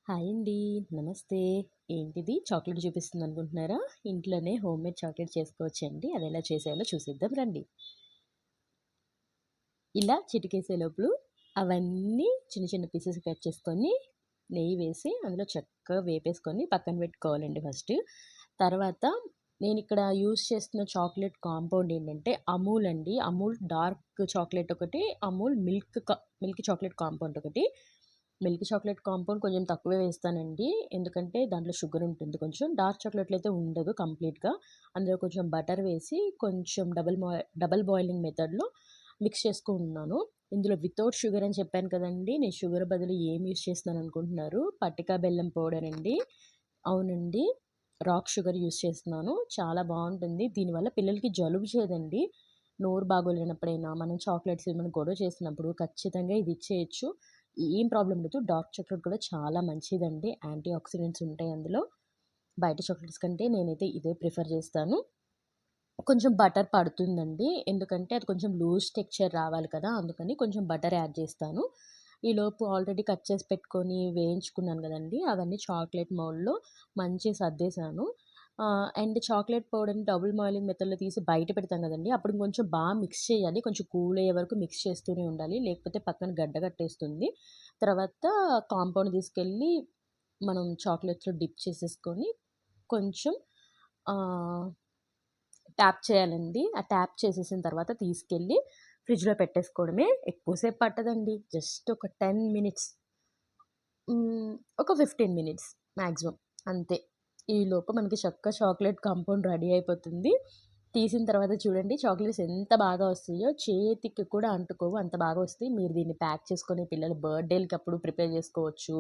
Hi అండి. నమస్తే. ఏంటిది చాక్లెట్ చూపిస్తుందనుకుంటున్నారా? ఇంట్లోనే హోమ్‌మేడ్ చాక్లెట్ చేసుకోవచ్చండి. అదెలా చేసేయాలో చూసేద్దాం రండి. ఇలా చిటికేసే లోపులు అవన్నీ చిన్న చిన్న పీసెస్ కట్ చేసుకొని, నెయ్యి వేసి అందులో చక్కగా వేపేసుకొని పక్కన పెట్టుకోవాలండి ఫస్ట్. తర్వాత నేనిక్కడ యూజ్ చేస్తున్న చాక్లెట్ కాంపౌండ్ ఏంటంటే అమూల్ అండి. అమూల్ డార్క్ చాక్లెట్ ఒకటి, అమూల్ మిల్క్ చాక్లెట్ కాంపౌండ్ ఒకటి. మిల్క్ చాక్లెట్ కాంపౌండ్ కొంచెం తక్కువే వేస్తానండి. ఎందుకంటే దాంట్లో షుగర్ ఉంటుంది కొంచెం. డార్క్ చాక్లెట్‌లో అయితే ఉండదు కంప్లీట్‌గా. అందులో కొంచెం బటర్ వేసి కొంచెం డబుల్ బాయిలింగ్ మెథడ్‌లో మిక్స్ చేసుకుంటున్నాను. ఇందులో వితౌట్ షుగర్ అని చెప్పాను కదండీ! నేను షుగర్ బదులు ఏం యూజ్ చేస్తున్నాననుకుంటున్నారు? పటిక బెల్లం పౌడర్ అండి. అవునండి. రాక్ షుగర్ యూజ్ చేస్తున్నాను. చాలా బావుంటుంది. దీనివల్ల పిల్లలకి జలుబు చేయదండి. నోరు బాగోలేనప్పుడైనా, మనం చాక్లెట్స్ ఏమైనా గొడవ చేసినప్పుడు ఖచ్చితంగా ఇది ఇచ్చేయొచ్చు. ఏం ప్రాబ్లమ్ లేదు. డార్క్ చాక్లెట్ కూడా చాలా మంచిదండి. యాంటీ ఆక్సిడెంట్స్ ఉంటాయి అందులో. బయట చాక్లెట్స్ కంటే నేనైతే ఇదే ప్రిఫర్ చేస్తాను. కొంచెం బటర్ పడుతుందండి. ఎందుకంటే అది కొంచెం లూజ్ టెక్స్చర్ రావాలి కదా! అందుకని కొంచెం బటర్ యాడ్ చేస్తాను. ఈలోపు ఆల్రెడీ కట్ చేసి పెట్టుకొని వేయించుకున్నాను గదండీ! అవన్నీ చాక్లేట్ మౌల్డ్‌లో మంచిగా సర్దేశాను. అండ్ చాక్లేట్ పౌడర్‌ని డబుల్ బాయిలింగ్ మెథడ్‌లో తీసి బయట పెడతాం గదండీ! అప్పుడు కొంచెం మిక్స్ చేయాలి. కొంచెం కూల్ అయ్యే వరకు మిక్స్ చేస్తూనే ఉండాలి. లేకపోతే పక్కన గడ్డ కట్టేస్తుంది. తర్వాత కాంపౌండ్ తీసుకెళ్ళి మనం చాక్లేట్స్‌లో డిప్ చేసేసుకొని కొంచెం ఆహ్ ట్యాప్ చేయాలండి. ఆ ట్యాప్ చేసేసిన తర్వాత తీసుకెళ్ళి ఫ్రిడ్జ్‌లో పెట్టేసుకోవడమే. ఎక్కువ సేపు పట్టదండి. జస్ట్ ఒక 10 మినిట్స్. హ్మ్. ఒక 15 మినిట్స్ మాక్సిమం అంతే. ఈలోపు మనకి చాక్లేట్ కాంపౌండ్ రెడీ అయిపోతుంది. తీసిన తర్వాత చూడండి చాక్లెట్స్ ఎంత బాగా వస్తాయో, చేతికి కూడా అంటుకోవు అంత బాగా వస్తాయి. మీరు దీన్ని ప్యాక్ చేసుకొని పిల్లల బర్త్‌డేలకప్పుడు ప్రిపేర్ చేసుకోవచ్చు.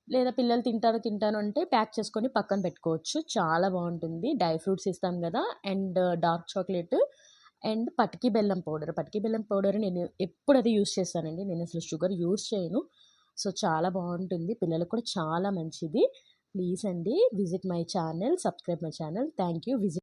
లేదా పిల్లలు తింటాను అంటే ప్యాక్ చేసుకొని పక్కన పెట్టుకోవచ్చు. చాలా బావుంటుంది. డ్రై ఫ్రూట్స్ ఇస్తాం గదా! అండ్ డార్క్ చాక్లేట్ అండ్ పటికి బెల్లం పౌడర్. పటికి బెల్లం పౌడర్ నేను ఎప్పుడు అదే యూజ్ చేస్తానండి. నేనసలు షుగర్ యూజ్ చేయను. సో, చాలా బావుంటుంది. పిల్లలకి కూడా చాలా మంచిది. ప్లీజ్ అండి visit my channel, subscribe my channel. Thank you.